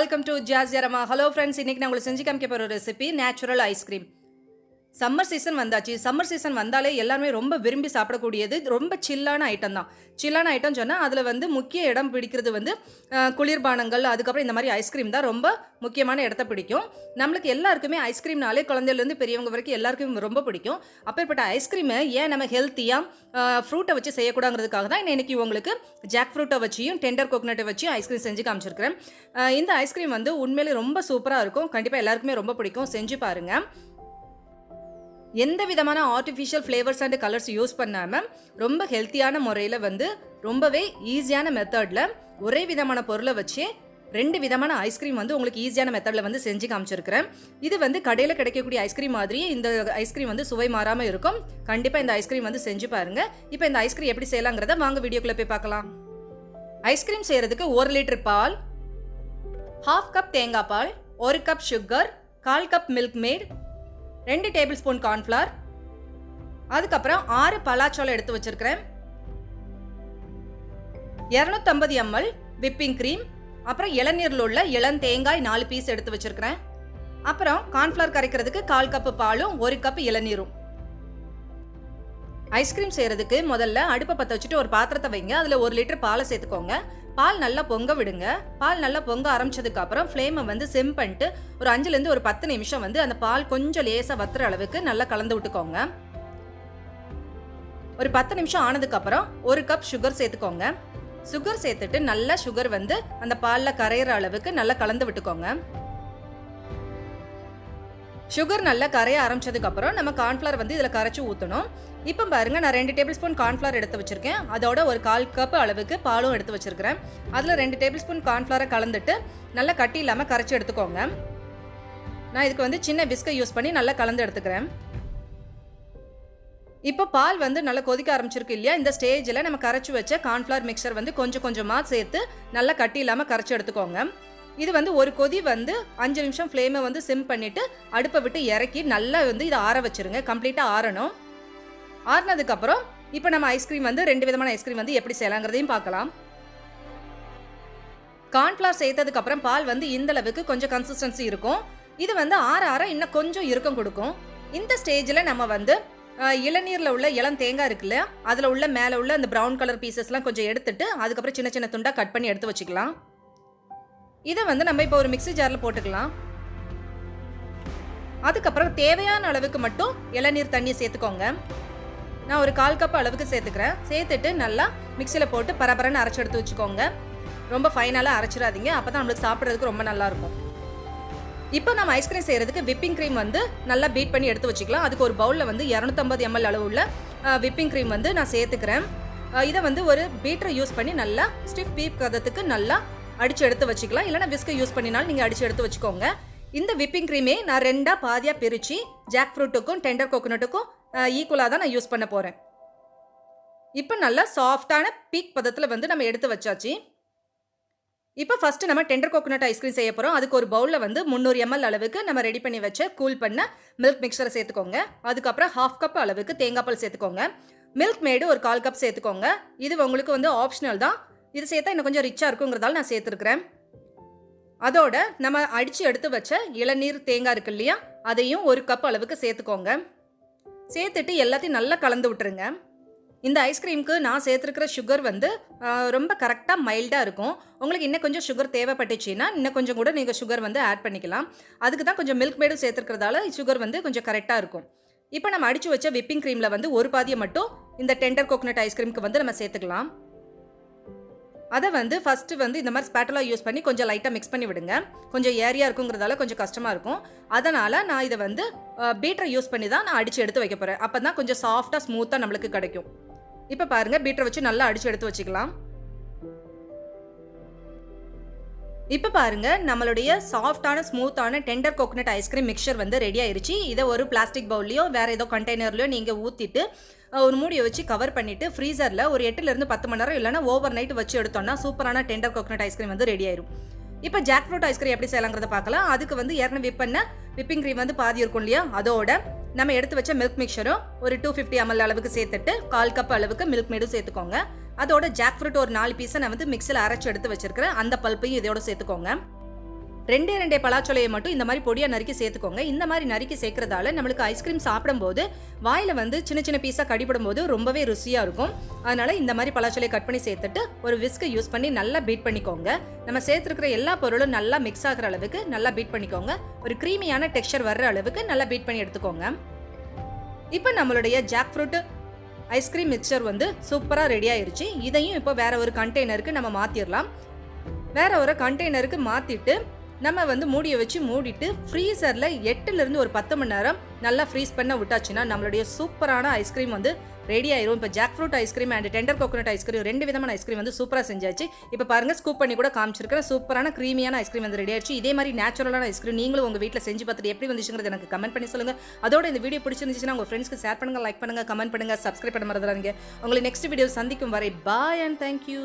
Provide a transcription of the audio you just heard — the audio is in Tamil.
Welcome to Jazzy Aroma. Hello friends, இன்னைக்கு நான் உங்களுக்கு செஞ்சு காமிக்க போற recipe natural ice cream. Summer season வந்தாச்சு. சம்மர் சீசன் வந்தாலே எல்லாருமே ரொம்ப விரும்பி சாப்பிடக்கூடியது ரொம்ப சில்லான ஐட்டம் தான். சில்லான ஐட்டம் சொன்னால் அதில் முக்கிய இடம் பிடிக்கிறது குளிர்பானங்கள், அதுக்கப்புறம் இந்த மாதிரி ஐஸ்கிரீம் தான் ரொம்ப முக்கியமான இடத்த பிடிக்கும். நம்மளுக்கு எல்லாருக்குமே ஐஸ்கிரீம்னாலே குழந்தையிலேருந்து பெரியவங்க வரைக்கும் எல்லாருக்குமே ரொம்ப பிடிக்கும். அப்பேற்பட்ட ஐஸ்கிரீமை ஏன் நம்ம ஹெல்த்தியாக ஃப்ரூட்டை வச்சு செய்யக்கூடாங்கிறதுக்காக தான் இன்னைக்கு உங்களுக்கு ஜாக்ஃப்ரூட்டை வச்சியும் டெண்டர் கோகனட்டை வச்சியும் ஐஸ்கிரீம் செஞ்சு காமிச்சிருக்கிறேன். இந்த ஐஸ்கிரீம் உண்மையிலே ரொம்ப சூப்பராக இருக்கும். கண்டிப்பாக எல்லாருக்குமே ரொம்ப பிடிக்கும். செஞ்சு பாருங்கள். எந்த விதமான artificial flavours and colours use பண்ணாமல் ரொம்ப ஹெல்த்தியான முறையில் ரொம்பவே ஈஸியான மெத்தடில் ஒரே விதமான பொருளை வச்சு 2 விதமான ஐஸ்கிரீம் உங்களுக்கு ஈஸியான மெத்தடில் செஞ்சு காமிச்சிருக்கிறேன். இது கடையில் கிடைக்கக்கூடிய ஐஸ்கிரீம் மாதிரியே இந்த ஐஸ்கிரீம் சுவை மாறாமல் இருக்கும். கண்டிப்பாக இந்த ஐஸ்கிரீம் செஞ்சு பாருங்கள். இப்போ இந்த ஐஸ்கிரீம் எப்படி செய்யலாங்கிறத வாங்க வீடியோக்குள்ளே போய் பார்க்கலாம். ஐஸ்கிரீம் செய்கிறதுக்கு 1 லிட்டர் பால், 1/2 கப் தேங்காய் பால், 1 cup sugar, 1/4 cup milk mat, 2 table spoon cornflour, அதுக்கப்புறம் 6 பலாச்சோளம் எடுத்து வச்சிருக்கிறேன், 250 ml விப்பிங் க்ரீம், அப்புறம் இளநீரில் உள்ள இளந்தேங்காய் 4 பீஸ் எடுத்து வச்சிருக்கிறேன், அப்புறம் கார்ன்ஃப்ளவர் கரைக்கிறதுக்கு 1/4 கப் பாலும் 1 கப் இளநீரும். ஐஸ்கிரீம் செய்யறதுக்கு முதல்ல அடுப்பை பற்ற வச்சுட்டு ஒரு பாத்திரத்தை வைங்க. அதில் 1 லிட்டர் பாலை சேர்த்துக்கோங்க. பால் நல்லா பொங்க விடுங்க. பால் நல்லா பொங்க ஆரம்பிச்சதுக்கு அப்புறம் ஃப்ளேமை சிம் பண்ணிட்டு ஒரு 5லேருந்து ஒரு 10 நிமிஷம் அந்த பால் கொஞ்சம் லேசாக வத்துற அளவுக்கு நல்லா கலந்து விட்டுக்கோங்க. ஒரு 10 நிமிஷம் ஆனதுக்கு அப்புறம் 1 கப் சுகர் சேர்த்துக்கோங்க. சுகர் சேர்த்துட்டு நல்லா சுகர் அந்த பாலில் கரையிற அளவுக்கு நல்லா கலந்து விட்டுக்கோங்க. சுகர் நல்லா கரைய ஆரம்பிச்சதுக்கு அப்புறம் நம்ம கார்ன்ஃப்ளவர் இதில் கரைச்சி ஊற்றணும். இப்போ பாருங்க, நான் 2 டேபிள் ஸ்பூன் கார்ன்ஃப்ளவர் எடுத்து வச்சிருக்கேன். அதோட ஒரு 1/4 கப் அளவுக்கு பாலும் எடுத்து வச்சிருக்கிறேன். அதில் 2 டேபிள் ஸ்பூன் கார்ன்ஃப்ளவரை கலந்துட்டு நல்லா கட்டி இல்லாமல் கரைச்சி எடுத்துக்கோங்க. நான் இதுக்கு சின்ன விஸ்கை யூஸ் பண்ணி நல்லா கலந்து எடுத்துக்கிறேன். இப்போ பால் நல்லா கொதிக்க ஆரம்பிச்சிருக்கு இல்லையா? இந்த ஸ்டேஜில் நம்ம கரைச்சி வச்ச கார்ன்ஃப்ளவர் மிக்சர் கொஞ்சம் கொஞ்சமாக சேர்த்து நல்லா கட்டி இல்லாமல் கரைச்சி எடுத்துக்கோங்க. இது ஒரு கொதி 5 நிமிஷம் ஃப்ளேமை சிம் பண்ணிவிட்டு அடுப்பை விட்டு இறக்கி நல்லா இதை ஆற வச்சுருங்க. கம்ப்ளீட்டாக ஆறணும். ஆறினதுக்கப்புறம் இப்போ நம்ம ஐஸ்கிரீம் 2 விதமான ஐஸ்கிரீம் எப்படி செய்யலாங்கிறதையும் பார்க்கலாம். கார்ன்ஃப்ளவர் சேர்த்ததுக்கப்புறம் பால் இந்த அளவுக்கு கொஞ்சம் கன்சிஸ்டன்சி இருக்கும். இது ஆற ஆற இன்னும் கொஞ்சம் இறுக்கம் கொடுக்கும். இந்த ஸ்டேஜில் நம்ம இளநீரில் உள்ள இளம் தேங்காய் இருக்குல்ல, அதில் உள்ள மேலே உள்ள அந்த ப்ரௌன் கலர் பீசஸ்லாம் கொஞ்சம் எடுத்துட்டு அதுக்கப்புறம் சின்ன சின்ன துண்டாக கட் பண்ணி எடுத்து வச்சுக்கலாம். இதை நம்ம இப்போ ஒரு மிக்ஸி ஜாரில் போட்டுக்கலாம். அதுக்கப்புறம் தேவையான அளவுக்கு மட்டும் இளநீர் தண்ணியை சேர்த்துக்கோங்க. நான் ஒரு 1/4 கப் அளவுக்கு சேர்த்துக்கிறேன். சேர்த்துட்டு நல்லா மிக்சியில் போட்டு பரபரன்னு அரைச்சி எடுத்து வச்சுக்கோங்க. ரொம்ப ஃபைனலாக அரைச்சிடாதீங்க, அப்போ தான் நம்மளுக்கு சாப்பிட்றதுக்கு ரொம்ப நல்லாயிருக்கும். இப்போ நம்ம ஐஸ்கிரீம் செய்கிறதுக்கு விப்பிங் க்ரீம் நல்லா பீட் பண்ணி எடுத்து வச்சுக்கலாம். அதுக்கு ஒரு பவுலில் 250 ml அளவு உள்ள விப்பிங் க்ரீம் நான் சேர்த்துக்கிறேன். இதை ஒரு பீட்டரை யூஸ் பண்ணி நல்லா ஸ்டிஃப் பீப் கதத்துக்கு நல்லா அடித்து எடுத்து வச்சுக்கலாம். இல்லைனா விஸ்கை யூஸ் பண்ணினாலும் நீங்கள் அடித்து எடுத்து வச்சுக்கோங்க. இந்த விப்பிங் க்ரீமே நான் 2 பாதியாக பிரித்து ஜாக் ஃப்ரூட்டுக்கும் டெண்டர் கோகனட்டுக்கும் ஈக்குவலாக தான் நான் யூஸ் பண்ண போகிறேன். இப்போ நல்லா சாஃப்டான பீக் பதத்தில் நம்ம எடுத்து வச்சாச்சு. இப்போ ஃபஸ்ட்டு நம்ம டெண்டர் கோகனட் ஐஸ்கிரீம் செய்ய போகிறோம். அதுக்கு ஒரு பவுலில் 300 ml அளவுக்கு நம்ம ரெடி பண்ணி வச்ச கூல் பண்ண மில்க் மிக்சரை சேர்த்துக்கோங்க. அதுக்கப்புறம் 1/2 கப் அளவுக்கு தேங்காய் பால் சேர்த்துக்கோங்க. மில்க் மேடு ஒரு 1/4 கப் சேர்த்துக்கோங்க. இது உங்களுக்கு ஆப்ஷனல் தான். இது சேர்த்தா இன்னும் கொஞ்சம் ரிச்சாக இருக்குங்கிறதால நான் சேர்த்துருக்கிறேன். அதோட நம்ம அடித்து எடுத்து வச்ச இளநீர் தேங்காய் இருக்கு இல்லையா, அதையும் 1 கப் அளவுக்கு சேர்த்துக்கோங்க. சேர்த்துட்டு எல்லாத்தையும் நல்லா கலந்து விட்டுருங்க. இந்த ஐஸ்கிரீமுக்கு நான் சேர்த்துருக்கிற சுகர் ரொம்ப கரெக்டாக மைல்டாக இருக்கும். உங்களுக்கு இன்னும் கொஞ்சம் சுகர் தேவைப்பட்டுச்சுன்னா இன்னும் கொஞ்சம் கூட நீங்கள் சுகர் ஆட் பண்ணிக்கலாம். அதுக்கு தான் கொஞ்சம் மில்க் மேடும் சேர்த்துருக்கிறதால சுகர் கொஞ்சம் கரெக்டாக இருக்கும். இப்போ நம்ம அடித்து வச்ச விப்பிங் க்ரீமில் ஒரு பாதியை மட்டும் இந்த டெண்டர் கோகனட் ஐஸ்கிரீமுக்கு நம்ம சேர்த்துக்கலாம். அதை ஃபஸ்ட்டு இந்த மாதிரி ஸ்பேட்டலா யூஸ் பண்ணி கொஞ்சம் லைட்டாக மிக்ஸ் பண்ணி விடுங்க. கொஞ்சம் ஏரியா இருக்குங்கிறதால கொஞ்சம் கஷ்டமாக இருக்கும். அதனால் நான் இதை பீட்டரை யூஸ் பண்ணி தான் நான் அடித்து எடுத்து வைக்க போகிறேன். அப்போ தான் கொஞ்சம் சாஃப்டாக ஸ்மூத்தாக நம்மளுக்கு கிடைக்கும். இப்போ பாருங்கள், பீட்டரை வச்சு நல்லா அடித்து எடுத்து வச்சுக்கலாம். இப்போ பாருங்கள், நம்மளுடைய சாஃப்டான ஸ்மூத்தான tender coconut ice cream mixer ready ஆயிடுச்சு. இதை ஒரு பிளாஸ்டிக் பவுல்லையோ வேறு ஏதோ கண்டெய்னர்லையோ நீங்கள் ஊற்றிட்டு ஒரு மூடியை வச்சு கவர் பண்ணிவிட்டு ஃப்ரீசரில் ஒரு 8லேருந்து 10 மணி நேரம் இல்லைனா ஓவர் நைட் வச்சு எடுத்தோம்னா சூப்பரான டெண்டர் கோகனட் ஐஸ்கிரீம் ரெடி ஆயிடும். இப்போ ஜாக்ஃப்ரூட் ஐஸ்கிரீம் எப்படி செய்யலாங்கிறத பார்க்கலாம். அதுக்கு ஏற்கனவே விப்பிங் க்ரீம் பாதி இருக்கும் இல்லையா, அதோட நம்ம எடுத்து வச்ச மில்க் மிக்சரும் ஒரு 250 ml அளவுக்கு சேர்த்துட்டு 1/4 கப் அளவுக்கு மில்க் மேடும் சேர்த்துக்கோங்க. அதோட ஜாக்ஃப்ரூட் ஒரு 4 பீஸை நான் மிக்ஸில் அரைச்சி எடுத்து வச்சிருக்கிறேன். அந்த பல்ப்பையும் இதோட சேர்த்துக்கோங்க. ரெண்டே 2 பலாச்சொலையை மட்டும் இந்த மாதிரி பொடியாக நறுக்கி சேர்த்துக்கோங்க. இந்த மாதிரி நறுக்கி சேர்க்கறதால நம்மளுக்கு ஐஸ்கிரீம் சாப்பிடும்போது வாயில் வந்து சின்ன சின்ன பீஸாக கடிபடும் போது ரொம்பவே ருசியாக இருக்கும். அதனால் இந்த மாதிரி பலாச்சொலையை கட் பண்ணி சேர்த்துட்டு ஒரு விஸ்கை யூஸ் பண்ணி நல்லா பீட் பண்ணிக்கோங்க. நம்ம சேர்த்துருக்கிற எல்லா பொருளும் நல்லா மிக்ஸ் ஆகிற அளவுக்கு நல்லா பீட் பண்ணிக்கோங்க. ஒரு க்ரீமியான டெக்ஸ்சர் வர்ற அளவுக்கு நல்லா பீட் பண்ணி எடுத்துக்கோங்க. இப்போ நம்மளுடைய ஜாக்ஃப்ரூட் ஐஸ்கிரீம் மிக்சர் வந்து சூப்பராக ரெடி ஆயிருச்சு. இதையும் இப்போ வேற ஒரு கண்டெய்னருக்கு நம்ம மாற்றிடலாம். வேற ஒரு கண்டெய்னருக்கு மாற்றிட்டு நம்ம வந்து மூடியை வச்சு மூடிட்டு ஃப்ரீசரில் 8லேருந்து ஒரு 10 மணி நேரம் நல்லா ஃப்ரீஸ் பண்ண விட்டாச்சுன்னா நம்மளுடைய சூப்பரான ஐஸ்கிரீம் வந்து ரெடி ஆயிரும். இப்போ jackfruit ice cream and tender coconut ice cream 2 விதமான ஐஸ்கிரீம் வந்து சூப்பராக செஞ்சாச்சு. இப்போ பாருங்கள், ஸ்கூப் பண்ணி கூட காமிச்சிருக்கிறேன். சூப்பரான க்ரீமியான ஐஸ்கிரீம் வந்து ரெடி ஆயிடுச்சு. இதே மாதிரி நேச்சுரலான ஐஸ்கிரீம் நீங்களும் உங்கள் வீட்டில் செஞ்சு பார்த்துட்டு எப்படி வந்துச்சுங்கிறது எனக்கு கமெண்ட் பண்ணி சொல்லுங்கள். அதோட இந்த வீடியோ பிடிச்சிருந்துச்சுன்னா உங்கள் ஃப்ரெண்ட்ஸ்க்கு ஷேர் பண்ணுங்கள், லைக் பண்ணுங்கள், கமெண்ட் பண்ணுங்கள், சப்ஸ்கிரைப் பண்ண மறந்துடாதீங்க. உங்களை நெக்ஸ்ட் வீடியோ சந்திக்கும் வரை பாய் அண்ட் தேங்க்யூ.